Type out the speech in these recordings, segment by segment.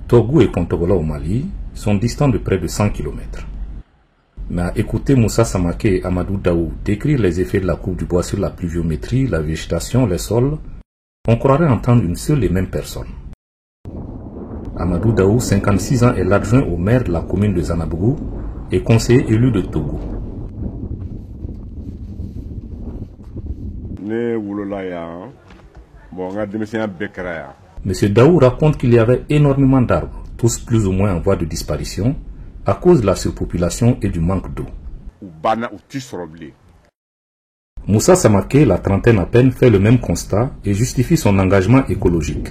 Togo et Pontogola au Mali sont distants de près de 100 km. Mais à écouter Moussa Samaké et Amadou Daou décrire les effets de la coupe du bois sur la pluviométrie, la végétation, les sols, on croirait entendre une seule et même personne. Amadou Daou, 56 ans, est l'adjoint au maire de la commune de Zanabougou et conseiller élu de Togo. Monsieur Daou raconte qu'il y avait énormément d'arbres, tous plus ou moins en voie de disparition, à cause de la surpopulation et du manque d'eau. Moussa Samaké, la trentaine à peine, fait le même constat et justifie son engagement écologique.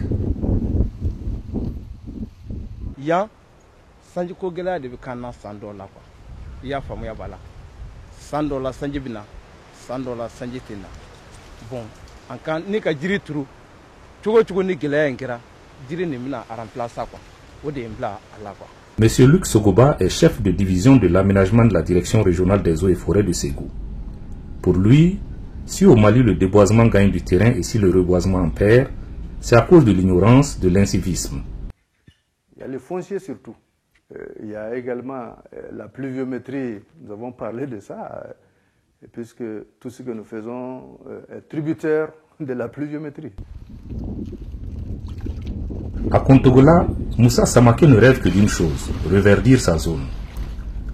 Monsieur Luc Sogoba est chef de division de l'aménagement de la direction régionale des eaux et forêts de Ségou. Pour lui, si au Mali le déboisement gagne du terrain et si le reboisement en perd, c'est à cause de l'ignorance, de l'incivisme. Il y a le foncier surtout. Il y a également la pluviométrie, nous avons parlé de ça, puisque tout ce que nous faisons est tributaire de la pluviométrie. À Kontogola, Moussa Samaké ne rêve que d'une chose, reverdir sa zone.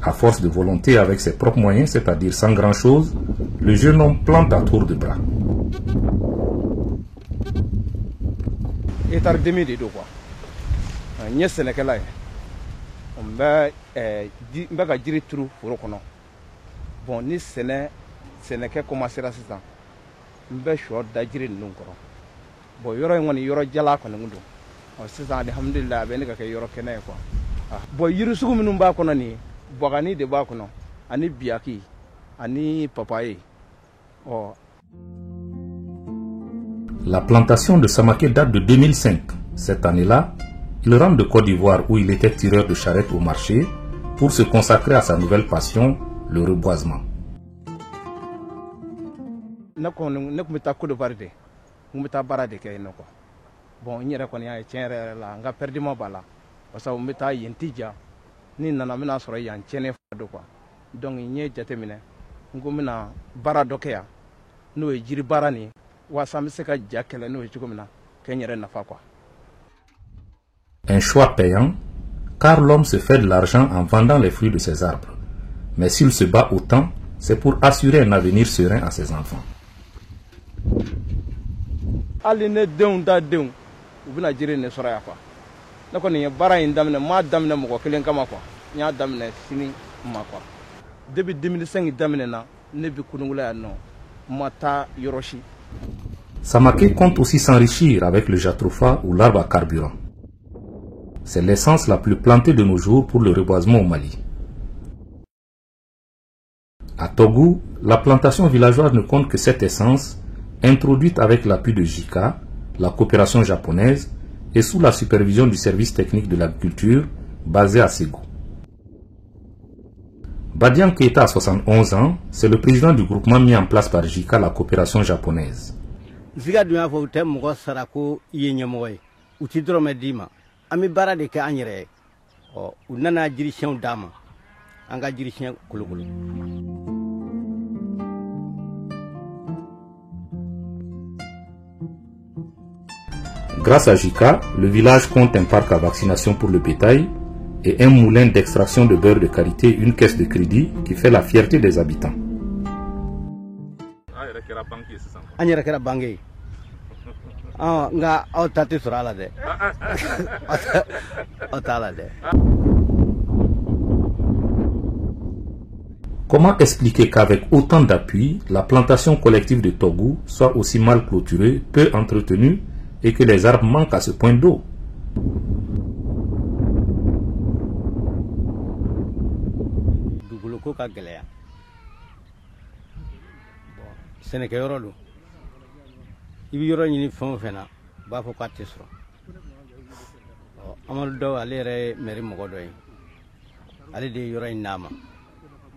À force de volonté avec ses propres moyens, c'est-à-dire sans grand-chose, le jeune homme plante à tour de bras. La plantation de Samaké date de 2005. Cette année-là, il rentre de Côte d'Ivoire où il était tireur de charrette au marché pour se consacrer à sa nouvelle passion, le reboisement. Un choix payant, car l'homme se fait de l'argent en vendant les fruits de ses arbres. Mais s'il se bat autant, c'est pour assurer un avenir serein à ses enfants. Samaké compte aussi s'enrichir avec le jatropha ou l'arbre à carburant. C'est l'essence la plus plantée de nos jours pour le reboisement au Mali. À Togo, la plantation villageoise ne compte que cette essence, introduite avec l'appui de JICA, la coopération japonaise, et sous la supervision du service technique de l'agriculture, basé à Ségou. Badian Keita a 71 ans, c'est le président du groupement mis en place par JICA, la coopération japonaise. Grâce à JICA, le village compte un parc à vaccination pour le bétail et un moulin d'extraction de beurre de qualité, une caisse de crédit qui fait la fierté des habitants. Comment expliquer qu'avec autant d'appui, la plantation collective de Togo soit aussi mal clôturée, peu entretenue et que les arbres manquent à ce point d'eau?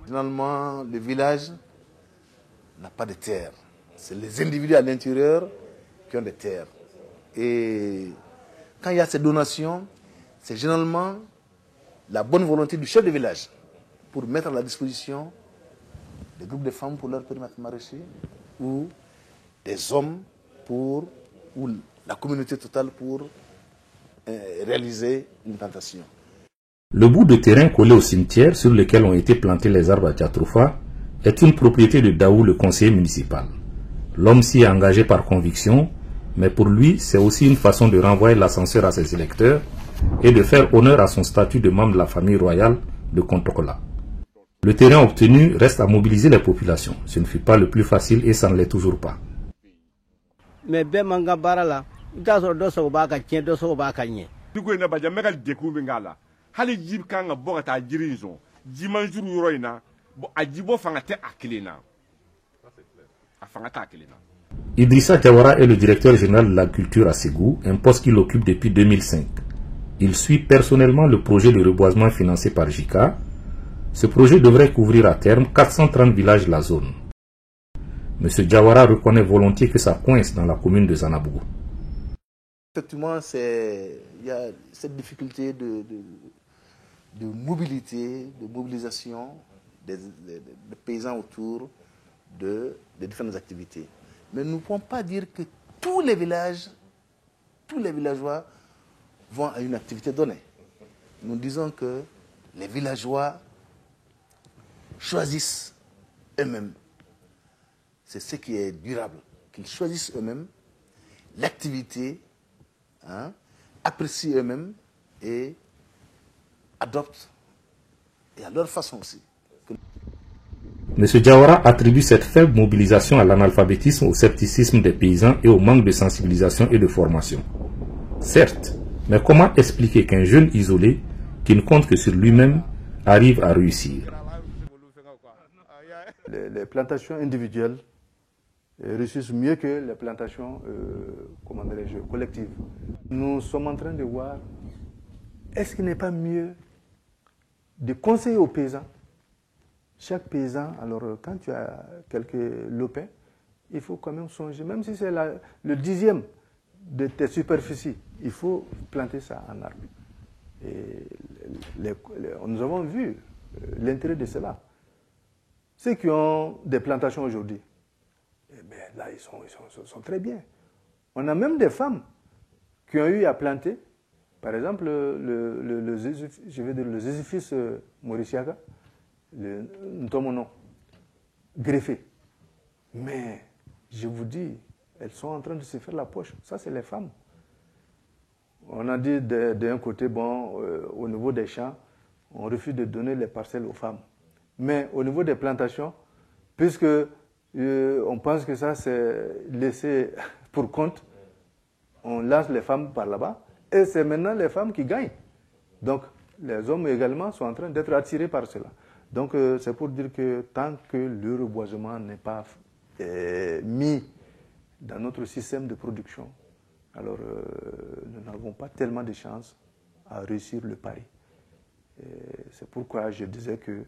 Finalement, le village n'a pas de terre. C'est les individus à l'intérieur qui ont des terres. Et quand il y a ces donations, c'est généralement la bonne volonté du chef de village pour mettre à la disposition des groupes de femmes pour leur périmètre maraîcher ou des hommes ou la communauté totale pour réaliser une plantation. Le bout de terrain collé au cimetière sur lequel ont été plantés les arbres à Djatroufa est une propriété de Daou, le conseiller municipal. L'homme s'y est engagé par conviction, mais pour lui, c'est aussi une façon de renvoyer l'ascenseur à ses électeurs et de faire honneur à son statut de membre de la famille royale de Kontokola. Le terrain obtenu reste à mobiliser les populations. Ce ne fut pas le plus facile et ça ne l'est toujours pas. Mais Idrissa Diawara est le directeur général de la culture à Ségou, un poste qu'il occupe depuis 2005. Il suit personnellement le projet de reboisement financé par JICA. Ce projet devrait couvrir à terme 430 villages de la zone. M. Diawara reconnaît volontiers que ça coince dans la commune de Zanabougou. Effectivement, il y a cette difficulté de mobilité, de mobilisation des paysans autour des différentes activités. Mais nous ne pouvons pas dire que tous les villageois vont à une activité donnée. Nous disons que les villageois choisissent eux-mêmes. C'est ce qui est durable, qu'ils choisissent eux-mêmes l'activité, apprécient eux-mêmes et adoptent, et à leur façon aussi. M. Diawara attribue cette faible mobilisation à l'analphabétisme, au scepticisme des paysans et au manque de sensibilisation et de formation. Certes, mais comment expliquer qu'un jeune isolé, qui ne compte que sur lui-même, arrive à réussir? Les plantations individuelles réussissent mieux que les plantations collectives. Nous sommes en train de voir, est-ce qu'il n'est pas mieux de conseiller aux paysans? Chaque paysan, alors quand tu as quelques lopins, il faut quand même songer, même si c'est le 10e de tes superficies, il faut planter ça en arbre. Et nous avons vu l'intérêt de cela. Ceux qui ont des plantations aujourd'hui, eh bien, là, ils sont très bien. On a même des femmes qui ont eu à planter, par exemple, le zézifis mauriciaca, le ntomono, greffé. Mais, je vous dis, elles sont en train de se faire la poche. Ça, c'est les femmes. On a dit d'un côté, bon, au niveau des champs, on refuse de donner les parcelles aux femmes. Mais au niveau des plantations, puisque on pense que ça, c'est laissé pour compte, on lance les femmes par là-bas, et c'est maintenant les femmes qui gagnent. Donc, les hommes également sont en train d'être attirés par cela. Donc, c'est pour dire que tant que le reboisement n'est pas mis dans notre système de production, alors nous n'avons pas tellement de chances à réussir le pari. C'est pourquoi je disais que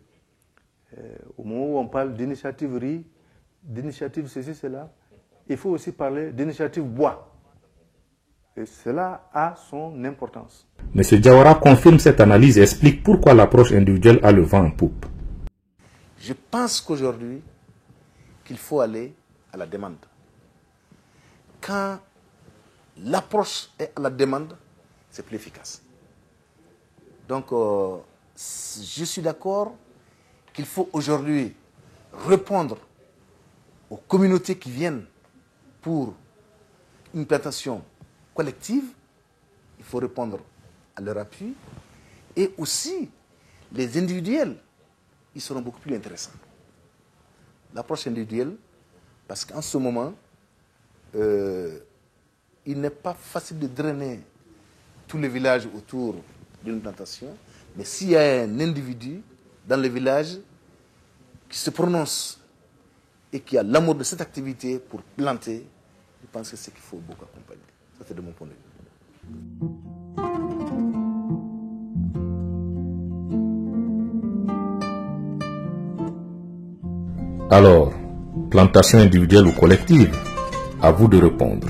au moment où on parle d'initiative riz, d'initiative ceci, cela, il faut aussi parler d'initiative bois. Et cela a son importance. M. Diawara confirme cette analyse et explique pourquoi l'approche individuelle a le vent en poupe. Je pense qu'aujourd'hui, qu'il faut aller à la demande. Quand l'approche est à la demande, c'est plus efficace. Donc, je suis d'accord qu'il faut aujourd'hui répondre aux communautés qui viennent pour une plantation collective. Il faut répondre à leur appui. Et aussi, les individuels, ils seront beaucoup plus intéressants. L'approche individuelle, parce qu'en ce moment, il n'est pas facile de drainer tous les villages autour d'une plantation, mais s'il y a un individu dans le village qui se prononce et qui a l'amour de cette activité pour planter, je pense que c'est qu'il faut beaucoup accompagner. Ça, c'est de mon point de vue. Alors, plantation individuelle ou collective? À vous de répondre.